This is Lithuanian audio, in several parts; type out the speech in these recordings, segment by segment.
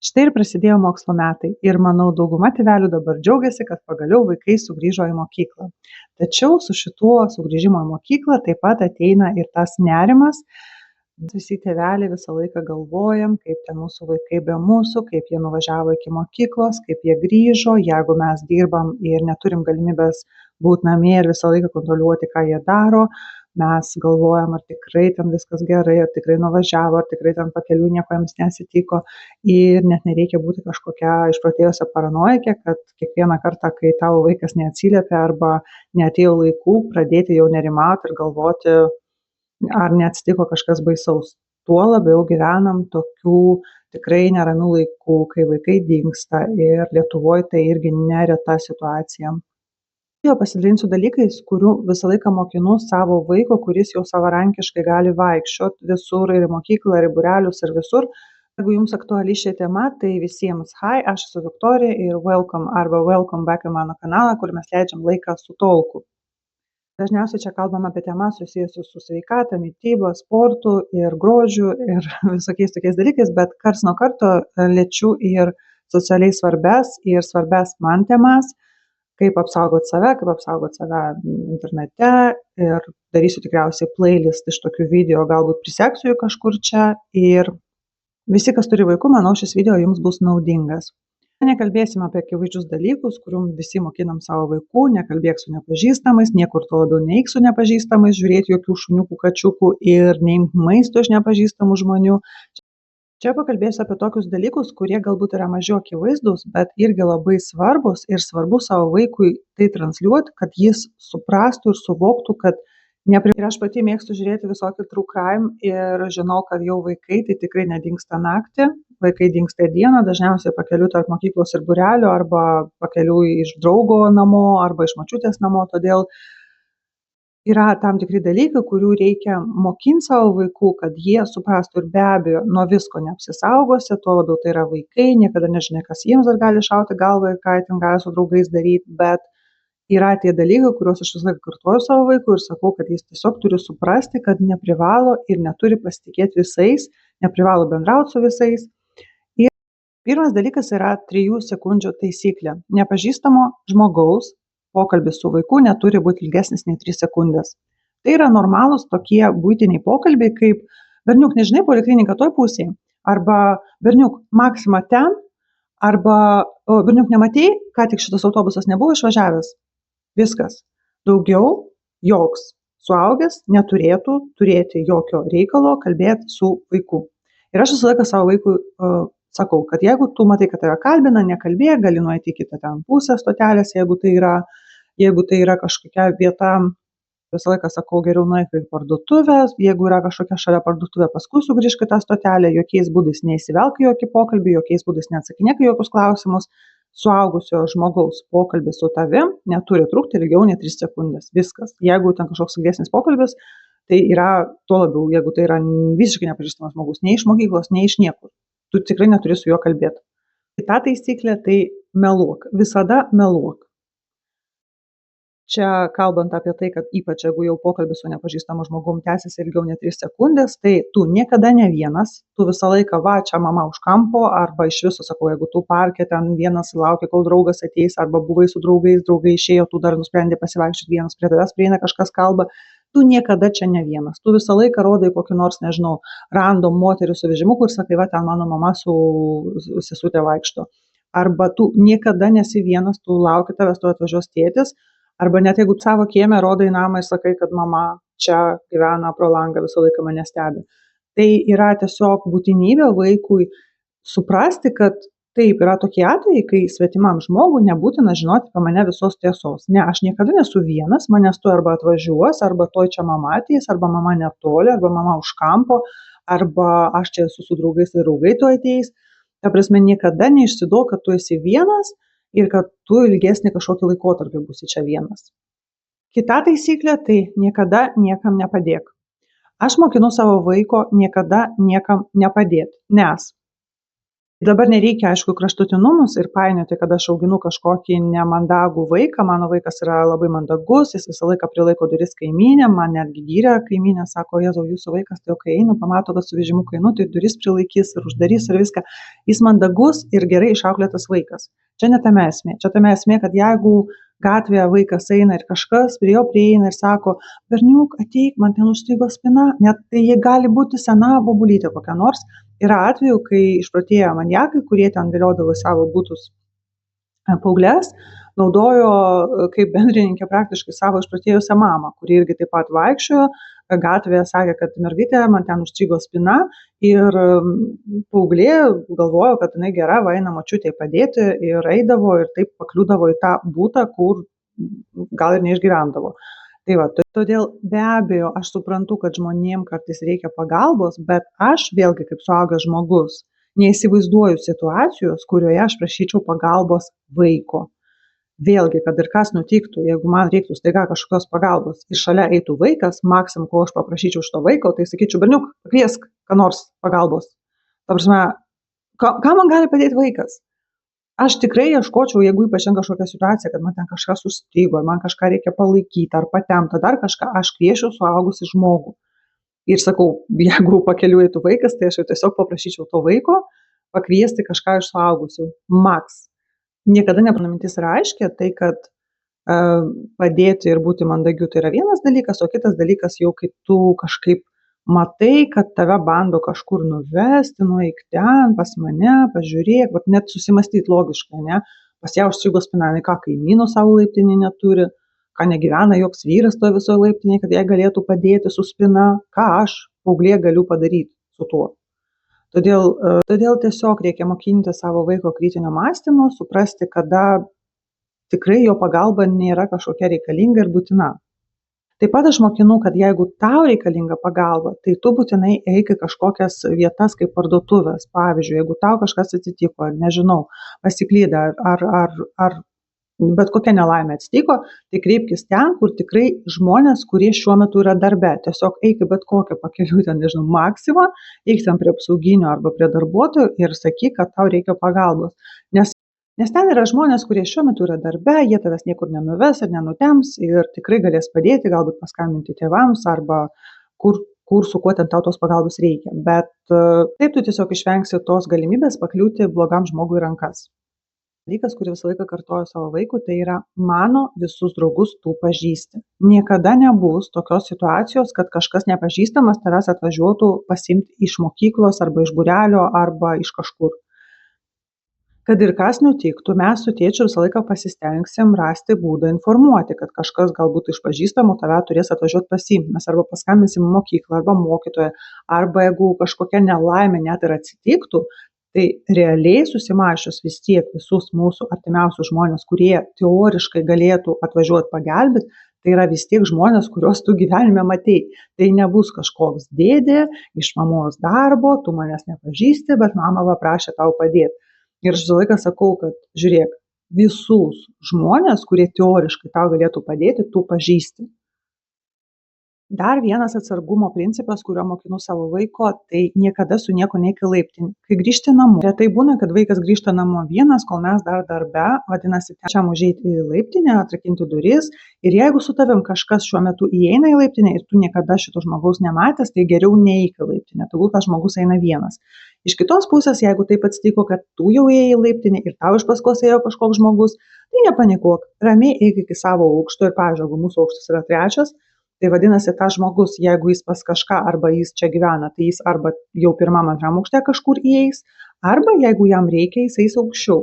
Štai ir prasidėjo mokslo metai ir manau dauguma tėvelių dabar džiaugiasi, kad pagaliau vaikai sugrįžo į mokyklą. Tačiau su šituo sugrįžimu į mokyklą taip pat ateina ir tas nerimas. Visi tėveliai visą laiką galvojam, kaip ten mūsų vaikai be mūsų, kaip jie nuvažiavo iki mokyklos, kaip jie grįžo, jeigu mes dirbam ir neturim galimybės būt namie ir visą laiką kontroliuoti, ką jie daro. Mes galvojam, ar tikrai ten viskas gerai, ar tikrai nuvažiavo, ar tikrai ten pakeliui nieko jiems neatsitiko. Ir net nereikia būti kažkokia išprotėjusia paranojikė, kad kiekvieną kartą, kai tavo vaikas neatsiliepia arba neatėjo laiku, pradėti jau nerimauti ir galvoti, ar neatsitiko kažkas baisaus. Tuo labiau gyvenam tokių tikrai neramių laikų, kai vaikai dingsta ir Lietuvoje tai irgi nereta situacija. Pasidalinsiu dalykais, kurių visą laiką mokinu savo vaiko, kuris jau savarankiškai gali vaikščioti visur ir į mokyklą, ir į būrelius, ir visur. Jeigu jums aktuali ši tema, tai visiems hi, aš esu Viktorija ir welcome back į mano kanalą, kur mes leidžiam laiką su Tolku. Dažniausiai čia kalbam apie temas susijusius su sveikata, mityba, sportu ir grožiu ir visokiais tokiais dalykais, bet karts nuo karto liečiu ir socialiai svarbes man temas, kaip apsaugot save internete ir darysiu tikriausiai playlist iš tokių video, galbūt priseksiu jų kažkur čia ir visi, kas turi vaikų, manau, šis video jums bus naudingas. Nekalbėsim apie akivaizdžius dalykus, kurių visi mokinam savo vaikų, nekalbėk su nepažįstamais, niekur tuo labiau neik su nepažįstamais, žiūrėti jokių šuniukų, kačiukų ir neimk maisto iš nepažįstamų žmonių. Čia pakalbėsiu apie tokius dalykus, kurie galbūt yra mažiau akivaizdus, bet irgi labai svarbus ir svarbu savo vaikui tai transliuoti, kad jis suprastų ir suvoktų, kad ir aš pati mėgstu žiūrėti visokį true crime ir žinau, kad jau vaikai tai tikrai nedingsta naktį, vaikai dingsta dieną, dažniausiai pakeliui tarp mokyklos ir būrelio arba pakeliui iš draugo namo arba iš močiutės namo, todėl yra tam tikri dalykai, kurių reikia mokinti savo vaikų, kad jie suprastų ir be abejo nuo visko neapsisaugosi, tuo labiau tai yra vaikai, niekada nežinai, kas jiems dar gali šauti galvą ir ką jie ten gali su draugais daryti, bet yra tie dalykai, kuriuos aš visą laiką kartuoju savo vaikui ir sakau, kad jis tiesiog turi suprasti, kad neprivalo ir neturi pasitikėti visais, neprivalo bendrauti su visais. Ir pirmas dalykas yra 3 sekundžių taisyklė. Nepažįstamo žmogaus pokalbis su vaiku neturi būti ilgesnis nei 3 sekundės. Tai yra normalūs tokie buitiniai pokalbiai, kaip berniuk, nežinai, poliklinika toj pusėje, arba berniuk, Maxima ten, arba berniuk, nematei, ką tik šitas autobusas nebuvo išvažiavęs. Viskas. Daugiau joks suaugęs neturėtų turėti jokio reikalo kalbėti su vaiku. Ir aš visą laiką savo vaikui sakau, kad jeigu tu matai, kad tave kalbina, nekalbėk, gali nueiti į kitą ten pusę stotelės, jeigu tai yra kažkokia vieta, visą laiką sakau, geriau nueik į parduotuvę, jeigu yra kažkokia šalia parduotuvė, paskui sugrįžk į tą stotelę, jokiais būdais neįsivelk į jokį pokalbį, jokiais būdais neatsakinėk į jokius klausimus. Suaugusio žmogaus pokalbis su tavim neturi trukti ilgiau nei 3 sekundės. Viskas. Jeigu ten kažkoks ilgesnis pokalbis, tai yra tuo labiau, jeigu tai yra visiškai nepažįstamas žmogus, nei iš mokyklos, nei iš niekur. Tu tikrai neturi su juo kalbėti. Kita taisyklė tai meluok. Visada meluok. Čia kalbant apie tai, kad ypač jeigu jau pokalbis su nepažįstamu žmogum tęsiasi ilgiau nei 3 sekundės, tai tu niekada ne vienas, tu visą laiką va, čia mama už kampo, arba iš viso sakau, jeigu tu parke ten vienas laukia, kol draugas ateis, arba buvai su draugais, draugai išėjo, tu dar nusprendė pasivaikščioti vienas, prie tavęs prieina kažkas kalba, tu niekada čia ne vienas. Tu visą laiką rodai kokį nors, nežinau, random moterį su vežimuku ir sakai, va, ten mano mama su sesutė vaikšto. Arba tu niekada nesi vienas, tu lauki tavęs, tu atvažiuos tėtis. Arba net jeigu savo kieme rodai namą ir sakai, kad mama čia gyvena pro langą, visą laiką mane stebi. Tai yra tiesiog būtinybė vaikui suprasti, kad taip yra tokie atvejai, kai svetimam žmogui nebūtina žinoti apie mane visos tiesos. Ne, aš niekada nesu vienas, manęs tu arba atvažiuos, arba toj čia mama ateis, arba mama netoli, arba mama už kampo, arba aš čia esu su draugais ir draugai tu ateis. Ta prasme, niekada neišsiduok, kad tu esi vienas ir kad tu ilgesnį kažkokį laikotarpį būsi čia vienas. Kita taisyklė tai niekada niekam nepadėk. Aš mokinu savo vaiko niekada niekam nepadėti, nes Dabar nereikia, aišku, kraštutinumus ir painioti, kad aš auginu kažkokį nemandagų vaiką. Mano vaikas yra labai mandagus, jis visą laiką prilaiko duris kaimynėm, man netgi gyrė kaimynė, sako, Jėzau, jūsų vaikas, tai jau kai einu, pamato, kad su vežimuku einu, tai duris prilaikys ir uždarys ir viską. Jis mandagus ir gerai išauklėtas vaikas. Čia ne tame esmė. Čia tame esmė, kad jeigu gatvėje vaikas eina ir kažkas prie jo prieina ir sako, berniuk, ateik, man ten užstrigo spina, net tai jie gali būti sena bobulytė kokia nors. Yra atvejų, kai išprotėję maniakai, kurie ten viliodavo į savo butus paauglės, naudojo kaip bendrininkė praktiškai savo išprotėjusią mamą, kuri irgi taip pat vaikščiojo, gatvėje sakė, kad mergaitė, man ten užstrigo spina ir paauglė galvojo, kad jinai gera, va eina močiutei padėti ir eidavo ir taip pakliūdavo į tą butą, kur gal ir neišgyvendavo. Tai va, todėl be abejo, aš suprantu, kad žmonėm kartais reikia pagalbos, bet aš vėlgi kaip suaugęs žmogus neįsivaizduoju situacijos, kurioje aš prašyčiau pagalbos vaiko. Vėlgi, kad ir kas nutiktų, jeigu man reiktų staiga kažkokios pagalbos ir šalia eitų vaikas, maksimum, ko aš paprašyčiau šito vaiko, tai sakyčiau, berniuk, pakviesk ką nors pagalbos. Ta prasme, ką man gali padėti vaikas? Aš tikrai ieškočiau, jeigu ypač ten kažkokia situacija, kad man ten kažkas užstrigo, ar man kažką reikia palaikyti, ar patempti, dar kažką, aš kviečiu suaugusį žmogų. Ir sakau, jeigu pakeliu eitų vaikas, tai aš jau tiesiog paprašyčiau to vaiko pakviesti kažką iš suaugusių. Maks. Niekada nepramintis yra aiškia, tai kad padėti ir būti mandagiu tai yra vienas dalykas, o kitas dalykas jau kaip tu kažkaip matai, kad tave bando kažkur nuvesti, nueik ten, pas mane, pažiūrėk, vat net susimastyti logiškai, ne? Pas ją užstrigo spina, ką kaimynų savo laiptinėje neturi, ką negyvena joks vyras toje visoje laiptinėje, kad jai galėtų padėti su spina, ką aš, paauglė, galiu padaryti su tuo. Todėl tiesiog reikia mokinti savo vaiko kritinio mąstymo, suprasti, kada tikrai jo pagalba nėra kažkokia reikalinga ir būtina. Taip pat aš mokinu, kad jeigu tau reikalinga pagalba, tai tu būtinai eik į kažkokias vietas kaip parduotuvės. Pavyzdžiui, jeigu tau kažkas atsitiko, nežinau, pasiklydę ar bet kokia nelaimė atsitiko, tai kreipkis ten, kur tikrai žmonės, kurie šiuo metu yra darbe. Tiesiog eik į bet kokią pakelių, ten, nežinau, Maksimą, eik ten prie apsauginio arba prie darbuotojų ir sakyk, kad tau reikia pagalbos. Nes ten yra žmonės, kurie šiuo metu yra darbe, jie tavęs niekur nenuves ar nenutems ir tikrai galės padėti, galbūt paskambinti tėvams arba kur su kuo ten tau tos pagalbos reikia. Bet taip tu tiesiog išvengsi tos galimybės pakliūti blogam žmogui į rankas. Dalykas, kurį visą laiką kartoju savo vaikui, tai yra mano visus draugus tu pažįsti. Niekada nebus tokios situacijos, kad kažkas nepažįstamas tavęs atvažiuotų pasiimti iš mokyklos arba iš būrelio arba iš kažkur. Kad ir kas nutiktų, mes su tėčiu visą laiką pasistengsim rasti būdą informuoti, kad kažkas galbūt iš pažįstamų tave turės atvažiuoti pasiimti. Mes arba paskambinsim į mokyklą, arba mokytoją, arba jeigu kažkokia nelaimė net ir atsitiktų, tai realiai susimąsčius vis tiek visus mūsų artimiausius žmonės, kurie teoriškai galėtų atvažiuoti pagelbėti, tai yra vis tiek žmonės, kuriuos tu gyvenime matei. Tai nebus kažkoks dėdė iš mamos darbo, tu manęs nepažįsti, bet mama paprašė tau padėti. Ir aš visą laiką sakau, kad žiūrėk, visus žmonės, kurie teoriškai tau galėtų padėti, tu pažįsti. Dar vienas atsargumo principas, kurio mokinu savo vaiko, tai niekada su nieko neik į laiptinę. Kai grįžti namo, retai būna, kad vaikas grįžta namo vienas, kol mes dar darbe, vadinasi, čia užeiti į laiptinę, atrakinti duris. Ir jeigu su tavim kažkas šiuo metu įeina į laiptinę ir tu niekada šito žmogaus nematęs, tai geriau neik į laiptinę, tegul tas žmogus eina vienas. Iš kitos pusės, jeigu taip atsitiko, kad tu jau ėjai į laiptinę ir tau iš paskos ėjo kažkoks žmogus, tai nepanikuok, ramiai eik iki savo aukšto ir, pavyzdžiui, jeigu mūsų aukštas yra 3, tai vadinasi, tas žmogus, jeigu jis pas kažką arba jis čia gyvena, tai jis arba jau 1, 2 aukšte kažkur įeis, arba jeigu jam reikia, jis eis aukščiau.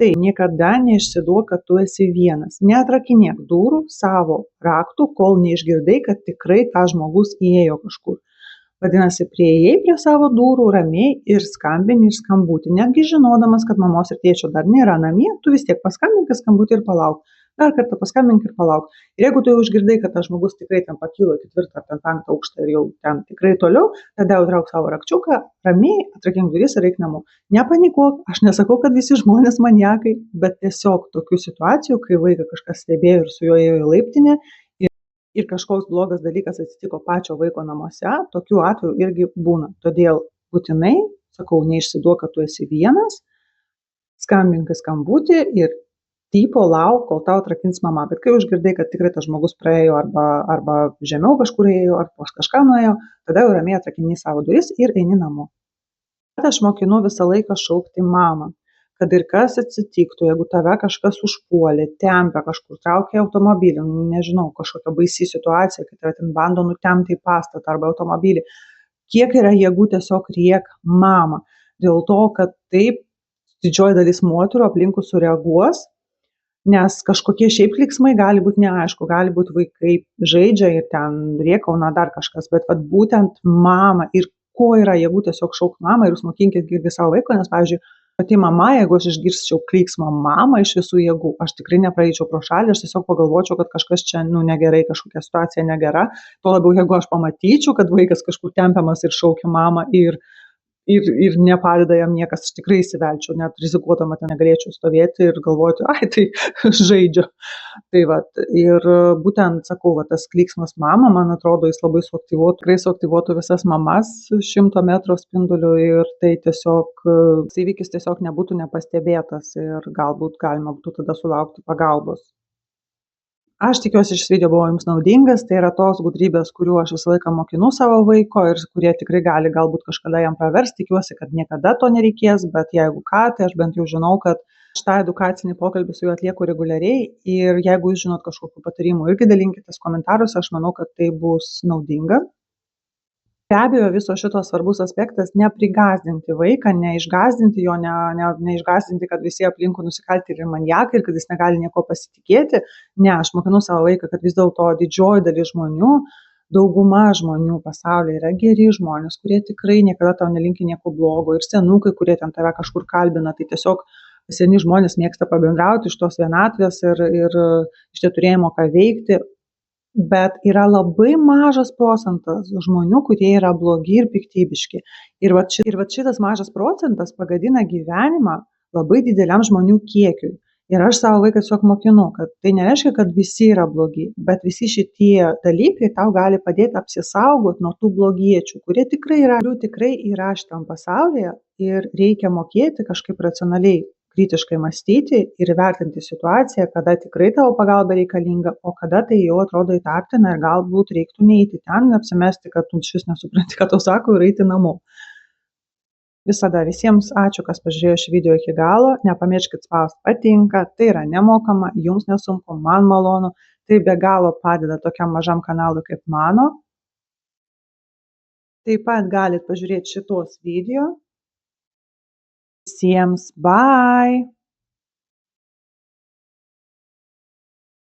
Tai niekada neišsiduok, kad tu esi vienas. Neatrakinėk durų savo raktų, kol neišgirdai, kad tikrai tas žmogus įėjo kažkur. Vadinasi, prieėjai prie savo durų ramiai ir skambini ir skambutį. Netgi žinodamas, kad mamos ir tėčio dar nėra namie, tu vis tiek paskambink skambutį ir palauk. Dar kartą paskambink ir palauk. Ir jeigu tu jau išgirdai, kad tas žmogus tikrai ten pakilo 4 ar 5 aukštą ir jau ten tikrai toliau, tada jau trauk savo rakčiuką, ramiai atrakink duris ir eik namo. Nepanikuok, aš nesakau, kad visi žmonės maniakai, bet tiesiog tokių situacijų, kai vaiką kažkas stebėjo ir su juo ėjo į laiptinę ir kažkoks blogas dalykas atsitiko pačio vaiko namuose, tokių atvejų irgi būna. Todėl būtinai sakau, neišsiduok, kad tu esi vienas, skambink į skambutį ir typo lauk, kol tau atrakins mama. Bet kai užgirdai, kad tikrai tas žmogus praėjo arba žemiau kažkur ėjo, ar pas kažką nuėjo, tada jau ramiai atrakini savo duris ir eini namo. Aš mokinu visą laiką šaukti mamą, kad ir kas atsitiktų, jeigu tave kažkas užpuolė, tempia kažkur, traukia automobilį, nežinau, kažkokia baisi situacija, kad tave ten bando nutempti į pastatą arba automobilį, kiek yra jėgų tiesiog riek mamą. Dėl to, kad taip didžioji dalis moterų aplinkui sureaguos, nes kažkokie šiaip klyksmai gali būti neaišku, gali būti vaikai žaidžia ir ten riekauna dar kažkas, bet vat būtent mama ir ko yra jėgų tiesiog šaukt mamą ir jūs mokinkit girdi savo vaiko, nes, pavyzdžiui, pati mama, jeigu aš išgirsčiau klyksmą mamą iš visų jėgų, aš tikrai nepraeičiau pro šalį, aš tiesiog pagalvočiau, kad kažkas čia, negerai, kažkokia situacija negera, tuo labiau, jeigu aš pamatyčiau, kad vaikas kažkur tempiamas ir šaukia mamą ir nepadeda jam niekas, aš tikrai įsivelčiau, net rizikuodama ten negalėčiau stovėti ir galvoti, tai žaidžia. Tai vat, ir būtent, sakau, tas klyksmas mama, man atrodo, jis labai suaktyvuotų visas mamas 100 metrų spinduliu ir tai tiesiog, įvykis tiesiog nebūtų nepastebėtas ir galbūt galima būtų tada sulaukti pagalbos. Aš tikiuosi, šis video buvo jums naudingas, tai yra tos gudrybės, kurių aš visą laiką mokinu savo vaiko ir kurie tikrai gali galbūt kažkada jam praversti, tikiuosi, kad niekada to nereikės, bet jeigu ką, tai aš bent jau žinau, kad šitą edukacinį pokalbį su juo atlieku reguliariai ir jeigu jūs žinot kažkokių patarimų, irgi dalinkitės komentaruose, aš manau, kad tai bus naudinga. Be abejo, viso šito svarbus aspektas neprigąsdinti vaiką, neišgąsdinti jo, neišgąsdinti, kad visi aplinkui nusikaltėliai ir maniakai ir kad jis negali nieko pasitikėti. Ne, aš mokinu savo vaiką, kad vis dėlto didžioji dalis žmonių, dauguma žmonių pasaulyje yra geri žmonės, kurie tikrai niekada tau nelinki nieko blogo ir senukai, kurie ten tave kažkur kalbina, tai tiesiog seni žmonės mėgsta pabendrauti iš tos vienatvės ir iš neturėjimo ką veikti. Bet yra labai mažas procentas žmonių, kurie yra blogi ir piktybiški. Ir vat šitas mažas procentas pagadina gyvenimą labai dideliam žmonių kiekiui. Ir aš savo vaiką tiesiog mokinu, kad tai nereiškia, kad visi yra blogi, bet visi šitie dalykai tau gali padėti apsisaugoti nuo tų blogiečių, kurie tikrai yra šitam pasaulyje ir reikia mokėti kažkaip racionaliai, kritiškai mąstyti ir įvertinti situaciją, kada tikrai tavo pagalba reikalinga, o kada tai jau atrodo įtartina ir galbūt reiktų neiti ten, apsimesti, kad tu šis nesupranti, ką tau sako ir eiti namo. Visada visiems ačiū, kas pažiūrėjo šį video iki galo, nepamirškit spausti patinka, tai yra nemokama, jums nesunku, man malonu, tai be galo padeda tokiam mažam kanalui kaip mano. Taip pat galit pažiūrėti šitos video. Visiems bye!